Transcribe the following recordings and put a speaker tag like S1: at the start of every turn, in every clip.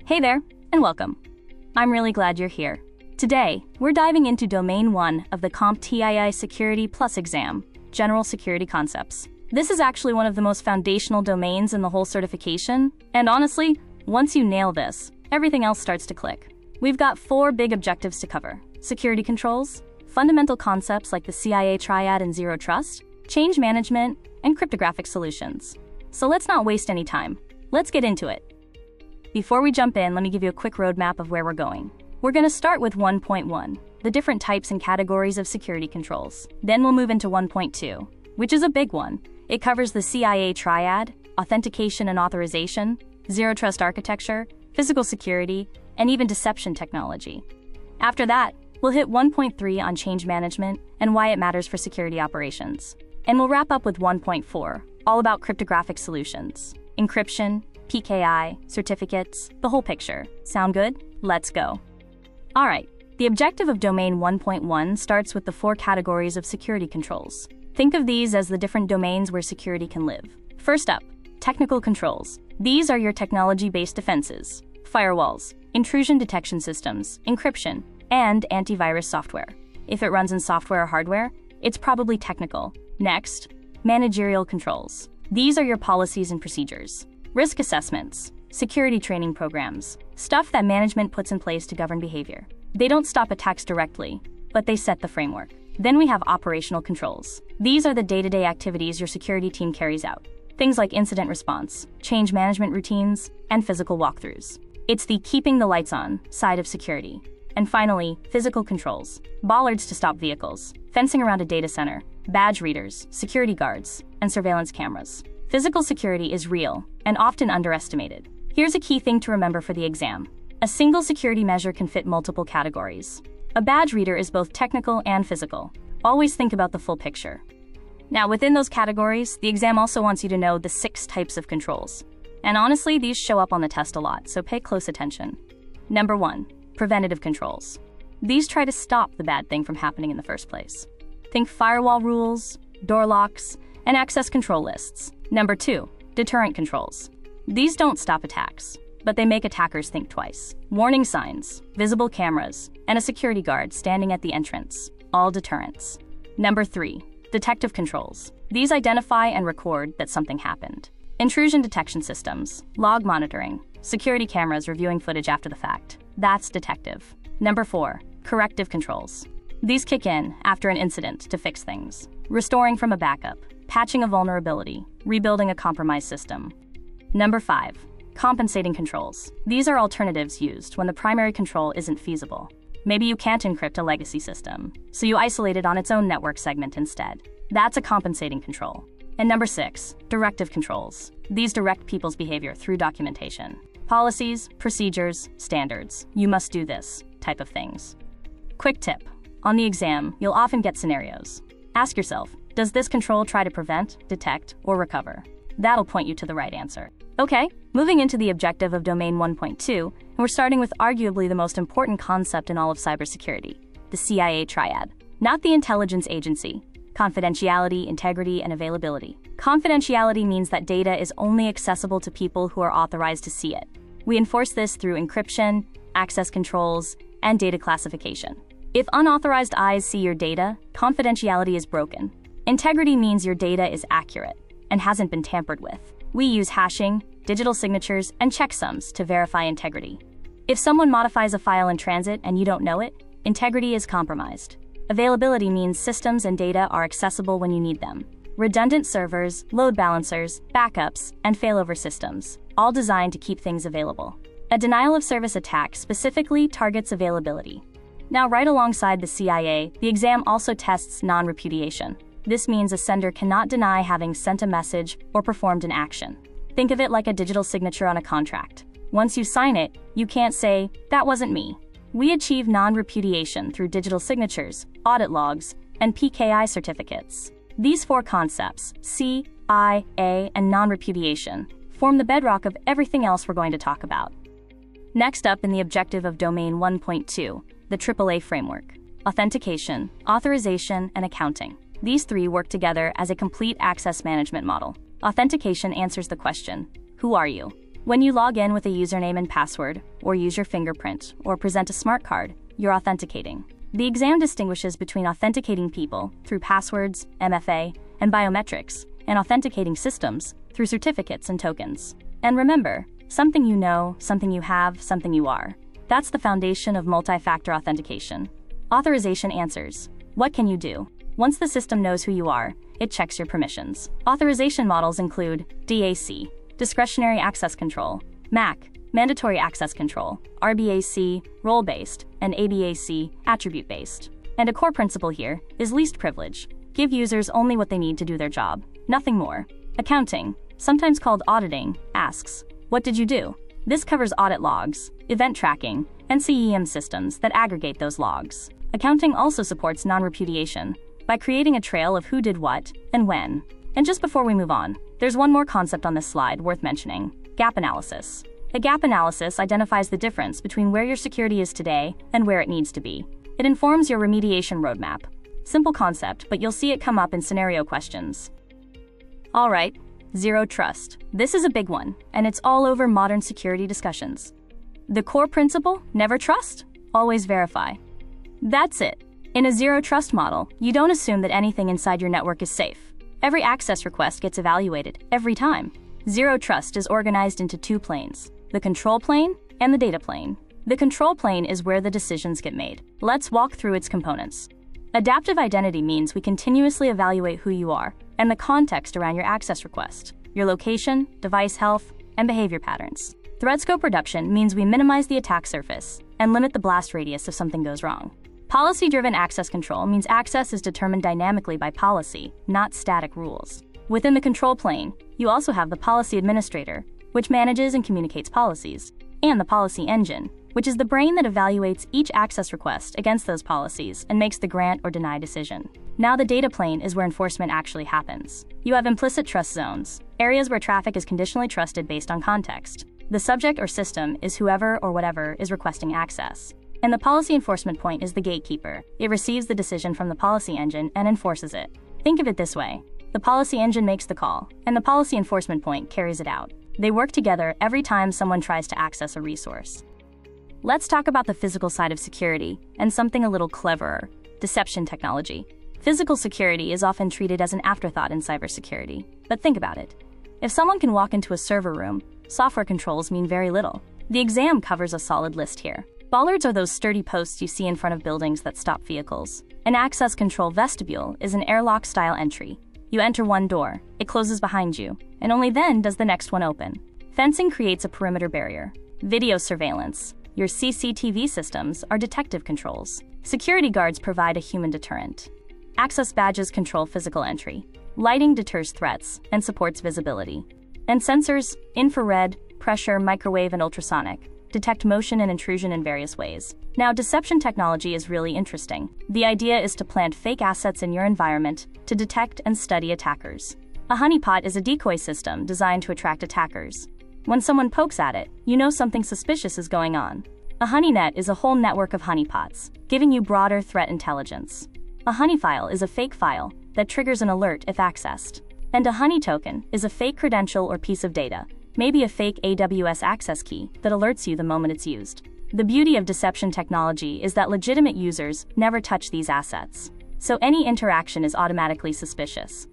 S1: Hey there, and welcome. I'm really glad you're here. Today, we're diving into Domain 1 of the CompTIA Security Plus exam, General Security Concepts. This is actually one of the most foundational domains in the whole certification, and honestly, once you nail this, everything else starts to click. We've got 4 big objectives to cover: security controls, fundamental concepts like the CIA Triad and Zero Trust, change management, and cryptographic solutions. So let's not waste any time. Let's get into it. Before we jump in, let me give you a quick roadmap of where we're going. We're going to start with 1.1, the different types and categories of security controls. Then we'll move into 1.2, which is a big one. It covers the CIA Triad, Authentication and Authorization, Zero Trust architecture, physical security, and even deception technology. After that, we'll hit 1.3 on change management and why it matters for security operations. And we'll wrap up with 1.4, all about cryptographic solutions, encryption, PKI, certificates, the whole picture. Sound good? Let's go. All right, the objective of Domain 1.1 starts with the 4 categories of security controls. Think of these as the different domains where security can live. First up, technical controls. These are your technology-based defenses: firewalls, intrusion detection systems, encryption, and antivirus software. If it runs in software or hardware, it's probably technical. Next, managerial controls. These are your policies and procedures. Risk assessments, security training programs, stuff that management puts in place to govern behavior. They don't stop attacks directly, but they set the framework. Then we have operational controls. These are the day-to-day activities your security team carries out. Things like incident response, change management routines, and physical walkthroughs. It's the keeping the lights on side of security. And finally, physical controls. Bollards to stop vehicles, fencing around a data center, badge readers, security guards, and surveillance cameras. Physical security is real and often underestimated. Here's a key thing to remember for the exam. A single security measure can fit multiple categories. A badge reader is both technical and physical. Always think about the full picture. Now, within those categories, the exam also wants you to know the 6 types of controls. And honestly, these show up on the test a lot, so pay close attention. Number 1, preventative controls. These try to stop the bad thing from happening in the first place. Think firewall rules, door locks, and access control lists. Number 2, deterrent controls. These don't stop attacks, but they make attackers think twice. Warning signs, visible cameras, and a security guard standing at the entrance, all deterrents. Number 3, detective controls. These identify and record that something happened. Intrusion detection systems, log monitoring, security cameras reviewing footage after the fact. That's detective. Number 4, corrective controls. These kick in after an incident to fix things. Restoring from a backup, patching a vulnerability, rebuilding a compromised system. Number 5, compensating controls. These are alternatives used when the primary control isn't feasible. Maybe you can't encrypt a legacy system, so you isolate it on its own network segment instead. That's a compensating control. And number 6, directive controls. These direct people's behavior through documentation. Policies, procedures, standards. You must do this type of things. Quick tip. On the exam, you'll often get scenarios. Ask yourself, does this control try to prevent, detect, or recover? That'll point you to the right answer. Okay, moving into the objective of Domain 1.2, and we're starting with arguably the most important concept in all of cybersecurity, the CIA Triad. Not the intelligence agency. Confidentiality, integrity, and availability. Confidentiality means that data is only accessible to people who are authorized to see it. We enforce this through encryption, access controls, and data classification. If unauthorized eyes see your data, confidentiality is broken. Integrity means your data is accurate and hasn't been tampered with. We use hashing, digital signatures, and checksums to verify integrity. If someone modifies a file in transit and you don't know it, integrity is compromised. Availability means systems and data are accessible when you need them. Redundant servers, load balancers, backups, and failover systems, all designed to keep things available. A denial of service attack specifically targets availability. Now, right alongside the CIA, the exam also tests non-repudiation. This means a sender cannot deny having sent a message or performed an action. Think of it like a digital signature on a contract. Once you sign it, you can't say, "That wasn't me." We achieve non-repudiation through digital signatures, audit logs, and PKI certificates. These 4 concepts, CIA, and non-repudiation, form the bedrock of everything else we're going to talk about. Next up in the objective of Domain 1.2, the AAA Framework: Authentication, Authorization, and Accounting. These 3 work together as a complete access management model. Authentication answers the question, who are you? When you log in with a username and password, or use your fingerprint, or present a smart card, you're authenticating. The exam distinguishes between authenticating people through passwords, MFA, and biometrics, and authenticating systems through certificates and tokens. And remember, something you know, something you have, something you are. That's the foundation of multi-factor authentication. Authorization answers. What can you do? Once the system knows who you are, it checks your permissions. Authorization models include DAC, Discretionary Access Control, MAC, Mandatory Access Control, RBAC, Role-Based, and ABAC, Attribute-Based. And a core principle here is least privilege. Give users only what they need to do their job, nothing more. Accounting, sometimes called auditing, asks, what did you do? This covers audit logs, event tracking, and CEM systems that aggregate those logs. Accounting also supports non-repudiation by creating a trail of who did what and when. And just before we move on, there's one more concept on this slide worth mentioning: gap analysis. A gap analysis identifies the difference between where your security is today and where it needs to be. It informs your remediation roadmap. Simple concept, but you'll see it come up in scenario questions. All right, zero trust. This is a big one, and it's all over modern security discussions. The core principle, never trust, always verify. That's it. In a zero trust model, you don't assume that anything inside your network is safe. Every access request gets evaluated, every time. Zero trust is organized into two planes: the control plane and the data plane. The control plane is where the decisions get made. Let's walk through its components. Adaptive identity means we continuously evaluate who you are and the context around your access request, your location, device health, and behavior patterns. Threat scope reduction means we minimize the attack surface and limit the blast radius if something goes wrong. Policy-driven access control means access is determined dynamically by policy, not static rules. Within the control plane, you also have the policy administrator, which manages and communicates policies, and the policy engine, which is the brain that evaluates each access request against those policies and makes the grant or deny decision. Now the data plane is where enforcement actually happens. You have implicit trust zones, areas where traffic is conditionally trusted based on context. The subject or system is whoever or whatever is requesting access. And the policy enforcement point is the gatekeeper. It receives the decision from the policy engine and enforces it. Think of it this way: the policy engine makes the call, and the policy enforcement point carries it out. They work together every time someone tries to access a resource. Let's talk about the physical side of security, and something a little cleverer: deception technology. Physical security is often treated as an afterthought in cybersecurity. But think about it. If someone can walk into a server room, software controls mean very little. The exam covers a solid list here. Bollards are those sturdy posts you see in front of buildings that stop vehicles. An access control vestibule is an airlock-style entry. You enter one door, it closes behind you, and only then does the next one open. Fencing creates a perimeter barrier. Video surveillance, your CCTV systems, are detective controls. Security guards provide a human deterrent. Access badges control physical entry. Lighting deters threats and supports visibility. And sensors, infrared, pressure, microwave, and ultrasonic, detect motion and intrusion in various ways. Now, deception technology is really interesting. The idea is to plant fake assets in your environment to detect and study attackers. A honeypot is a decoy system designed to attract attackers. When someone pokes at it, you know something suspicious is going on. A honeynet is a whole network of honeypots, giving you broader threat intelligence. A honeyfile is a fake file that triggers an alert if accessed. And a honeytoken is a fake credential or piece of data, maybe a fake AWS access key that alerts you the moment it's used. The beauty of deception technology is that legitimate users never touch these assets, so any interaction is automatically suspicious.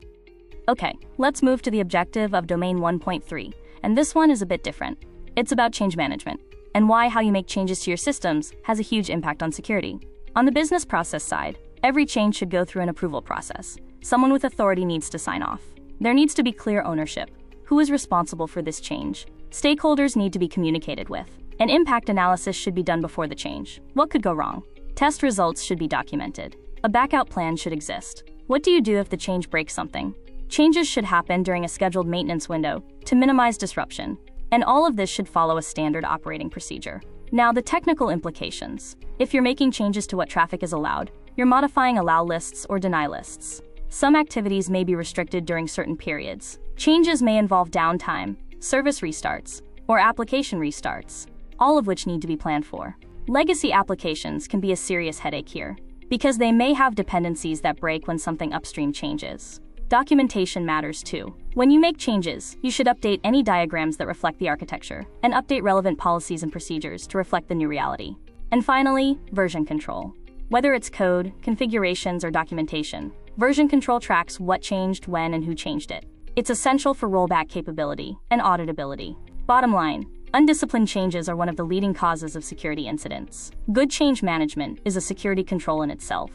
S1: Okay, let's move to the objective of Domain 1.3, and this one is a bit different. It's about change management, and why how you make changes to your systems has a huge impact on security. On the business process side, every change should go through an approval process. Someone with authority needs to sign off. There needs to be clear ownership. Who is responsible for this change? Stakeholders need to be communicated with. An impact analysis should be done before the change. What could go wrong? Test results should be documented. A backup plan should exist. What do you do if the change breaks something? Changes should happen during a scheduled maintenance window to minimize disruption. And all of this should follow a standard operating procedure. Now, the technical implications. If you're making changes to what traffic is allowed, you're modifying allow lists or deny lists. Some activities may be restricted during certain periods. Changes may involve downtime, service restarts, or application restarts, all of which need to be planned for. Legacy applications can be a serious headache here, because they may have dependencies that break when something upstream changes. Documentation matters too. When you make changes, you should update any diagrams that reflect the architecture, and update relevant policies and procedures to reflect the new reality. And finally, version control. Whether it's code, configurations, or documentation, version control tracks what changed when and who changed it. It's essential for rollback capability and auditability. Bottom line, undisciplined changes are one of the leading causes of security incidents. Good change management is a security control in itself.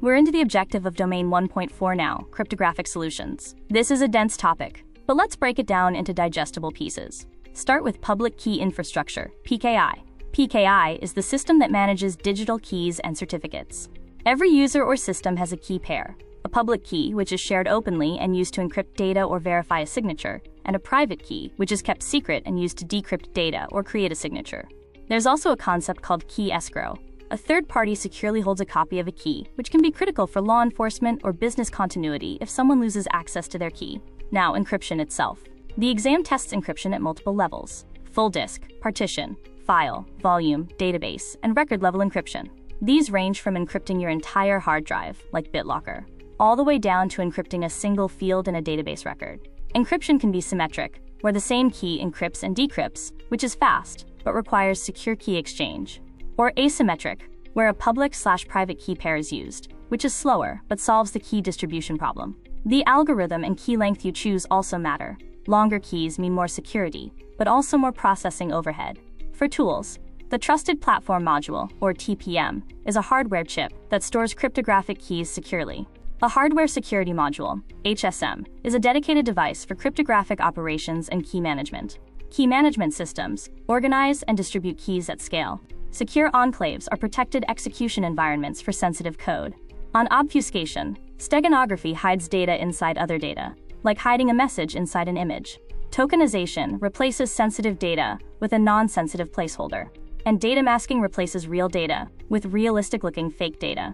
S1: We're into the objective of Domain 1.4 now, cryptographic solutions. This is a dense topic, but let's break it down into digestible pieces. Start with Public Key Infrastructure, PKI. PKI is the system that manages digital keys and certificates. Every user or system has a key pair, a public key, which is shared openly and used to encrypt data or verify a signature, and a private key, which is kept secret and used to decrypt data or create a signature. There's also a concept called key escrow. A third party securely holds a copy of a key, which can be critical for law enforcement or business continuity if someone loses access to their key. Now, encryption itself. The exam tests encryption at multiple levels: full disk, partition, file, volume, database, and record-level encryption. These range from encrypting your entire hard drive, like BitLocker, all the way down to encrypting a single field in a database record. Encryption can be symmetric, where the same key encrypts and decrypts, which is fast, but requires secure key exchange. Or asymmetric, where a public/private key pair is used, which is slower, but solves the key distribution problem. The algorithm and key length you choose also matter. Longer keys mean more security, but also more processing overhead. For tools, the Trusted Platform Module, or TPM, is a hardware chip that stores cryptographic keys securely. A Hardware Security Module, HSM, is a dedicated device for cryptographic operations and key management. Key management systems organize and distribute keys at scale. Secure enclaves are protected execution environments for sensitive code. On obfuscation, steganography hides data inside other data, like hiding a message inside an image. Tokenization replaces sensitive data with a non-sensitive placeholder. And data masking replaces real data with realistic-looking fake data.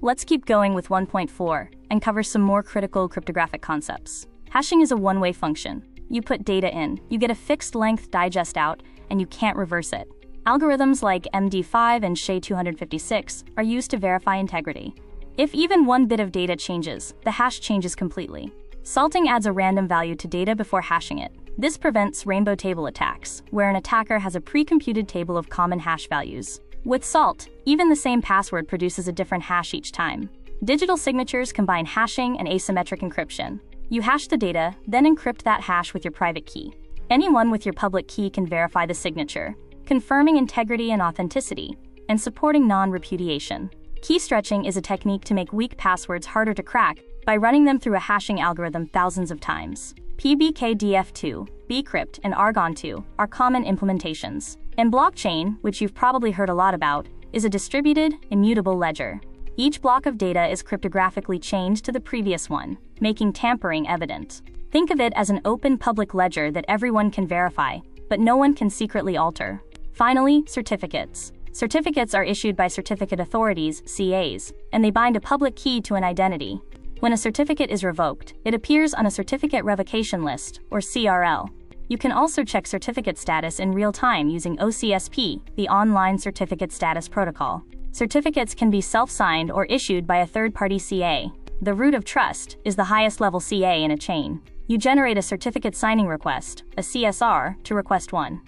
S1: Let's keep going with 1.4 and cover some more critical cryptographic concepts. Hashing is a one-way function. You put data in, you get a fixed length digest out, and you can't reverse it. Algorithms like MD5 and SY0-256 are used to verify integrity. If even one bit of data changes, the hash changes completely. Salting adds a random value to data before hashing it. This prevents rainbow table attacks, where an attacker has a pre-computed table of common hash values. With salt, even the same password produces a different hash each time. Digital signatures combine hashing and asymmetric encryption. You hash the data, then encrypt that hash with your private key. Anyone with your public key can verify the signature, confirming integrity and authenticity, and supporting non-repudiation. Key stretching is a technique to make weak passwords harder to crack by running them through a hashing algorithm thousands of times. PBKDF2, bcrypt, and Argon2 are common implementations. And blockchain, which you've probably heard a lot about, is a distributed, immutable ledger. Each block of data is cryptographically chained to the previous one, making tampering evident. Think of it as an open public ledger that everyone can verify, but no one can secretly alter. Finally, certificates. Certificates are issued by certificate authorities, CAs, and they bind a public key to an identity. When a certificate is revoked, it appears on a certificate revocation list, or CRL. You can also check certificate status in real time using OCSP, the Online Certificate Status Protocol. Certificates can be self-signed or issued by a third-party CA. The root of trust is the highest level CA in a chain. You generate a certificate signing request, a CSR, to request one.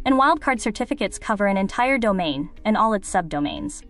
S1: And wildcard certificates cover an entire domain and all its subdomains.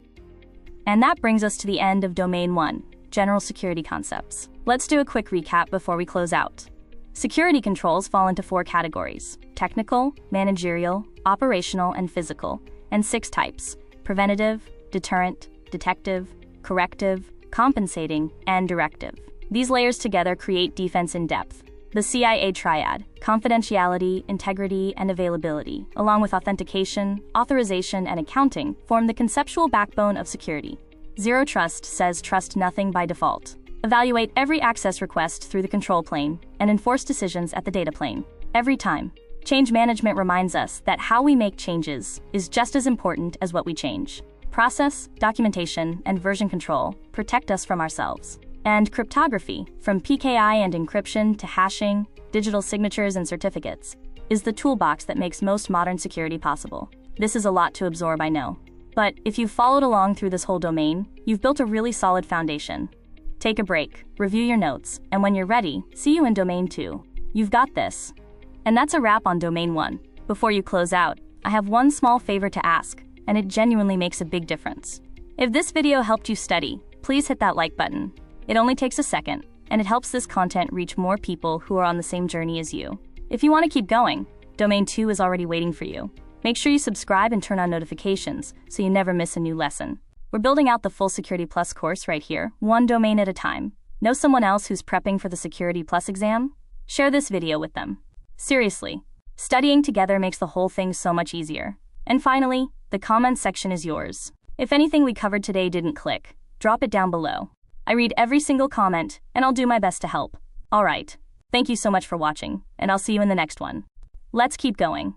S1: And that brings us to the end of Domain 1, General Security Concepts. Let's do a quick recap before we close out. Security controls fall into 4 categories: technical, managerial, operational, and physical, and 6 types: preventative, deterrent, detective, corrective, compensating, and directive. These layers together create defense in depth. The CIA Triad, confidentiality, integrity, and availability, along with authentication, authorization, and accounting, form the conceptual backbone of security. Zero Trust says trust nothing by default. Evaluate every access request through the control plane and enforce decisions at the data plane. Every time. Change management reminds us that how we make changes is just as important as what we change. Process, documentation, and version control protect us from ourselves. And cryptography, from PKI and encryption to hashing, digital signatures, and certificates, is the toolbox that makes most modern security possible. This is a lot to absorb, I know. But if you've followed along through this whole domain, you've built a really solid foundation. Take a break, review your notes, and when you're ready, see you in Domain 2. You've got this. And that's a wrap on Domain 1. Before you close out, I have one small favor to ask, and it genuinely makes a big difference. If this video helped you study, please hit that like button. It only takes a second, and it helps this content reach more people who are on the same journey as you. If you want to keep going, Domain 2 is already waiting for you. Make sure you subscribe and turn on notifications so you never miss a new lesson. We're building out the full Security Plus course right here, one domain at a time. Know someone else who's prepping for the Security Plus exam? Share this video with them. Seriously, studying together makes the whole thing so much easier. And finally, the comments section is yours. If anything we covered today didn't click, drop it down below. I read every single comment, and I'll do my best to help. Alright, thank you so much for watching, and I'll see you in the next one. Let's keep going.